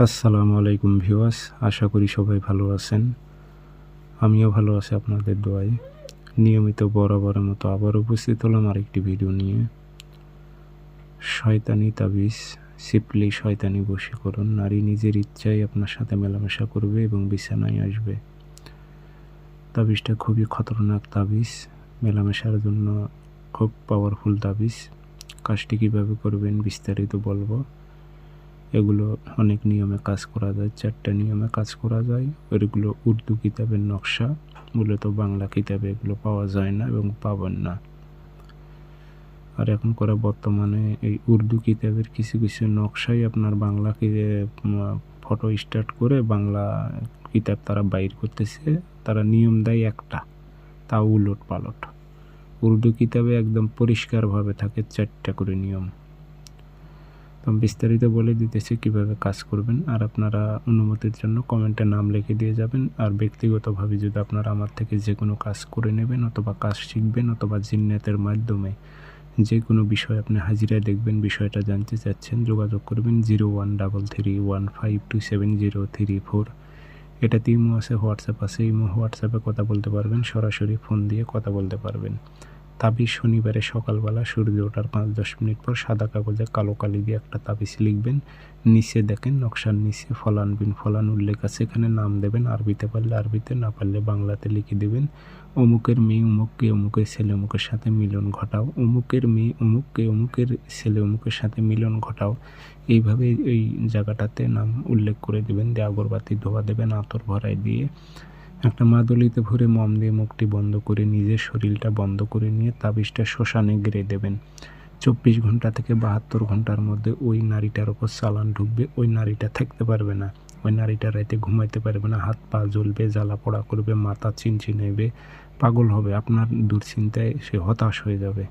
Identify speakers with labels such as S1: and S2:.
S1: আসসালামু আলাইকুম ভিউয়ার্স, আশা করি সবাই ভালো আছেন। আমিও ভালো আছি আপনাদের দোয়ায়। নিয়মিত বরাবরের মতো আবার উপস্থিত হলাম আরেকটি ভিডিও নিয়ে। শয়তানি তাবিজ, সিম্পলি শয়তানি বশীকরণ। নারী নিজের ইচ্ছায় আপনার সাথে মেলামেশা করবে এবং বিছানায় আসবে। তাবিজটা খুবই খতরনাক তাবিজ, মেলামেশার জন্য খুব পাওয়ারফুল তাবিজ। কাজটি কীভাবে করবেন বিস্তারিত বলবো। এগুলো অনেক নিয়মে কাজ করা যায়, 4টা নিয়মে কাজ করা যায়। এগুলো উর্দু কিতাবের নকশা, মূলত বাংলা কিতাবে এগুলো পাওয়া যায় না এবং পাবেন না। আর এখন করা বর্তমানে এই উর্দু কিতাবের কিছু কিছু নকশাই আপনার বাংলা ফটো স্টার্ট করে বাংলা কিতাব তারা বাইর করতেছে। তারা নিয়ম দেয় একটা, তাও উলট পালট। উর্দু কিতাবে একদম পরিষ্কারভাবে থাকে 4টা করে নিয়ম। তো বিস্তারিত বলে দিতেছি কিভাবে কাজ করবেন। আর আপনারা অনুমতির জন্য কমেন্টে নাম লিখে দিয়ে যাবেন। আর ব্যক্তিগতভাবে যদি আপনারা আমার থেকে যে কোনো কাজ করে নেবেন অথবা কাজ শিখবেন অথবা জিন্নাতের মাধ্যমে যে কোনো বিষয় আপনি হাজিরায় দেখবেন, বিষয়টা জানতে চাচ্ছেন, যোগাযোগ করবেন 013315270334। এটাতে ইমো আছে, হোয়াটসঅ্যাপ আছে। ইমো হোয়াটসঅ্যাপে কথা বলতে পারবেন, সরাসরি ফোন দিয়ে কথা বলতে পারবেন। তাবিজ শনিবারে সকালবেলা সূর্য ওঠার 5-10 মিনিট পর সাদা কাগজে কালো কালি দিয়ে একটা তাবিজ লিখবেন। নিচে দেখেন নকশার নিচে ফলান বিন ফলান উল্লেখ আছে, এখানে নাম দেবেন। আরবিতে পারলে আরবিতে, না পারলে বাংলাতে লিখে দেবেন। অমুকের মেয়ে অমুককে অমুকের ছেলে অমুকের সাথে মিলন ঘটাও, অমুকের মেয়ে অমুককে অমুকের ছেলে অমুকের সাথে মিলন ঘটাও। এইভাবে এই জায়গাটাতে নাম উল্লেখ করে দেবেন, দিয়ে আগরবাতি ধোয়া দেবেন আতর ভরাই দিয়ে। একটা মাদুলিতে ভরে মম দিয়ে মুখটি বন্ধ করে নিজের শরীরটা বন্ধ করে নিয়ে তাবিজটা শ্মশানে গেড়ে দেবেন। 24 ঘন্টা থেকে 72 ঘন্টার মধ্যে ওই নারীটার ওপর চালান ঢুকবে। ওই নারীটা থাকতে পারবে না, ওই নারীটা রাতে ঘুমাইতে পারবে না, হাত পা জ্বলবে, জ্বালা পোড়া করবে, মাথা চিনচিনাইবে, পাগল হবে। আপনার দুশ্চিন্তায় সে হতাশ হয়ে যাবে।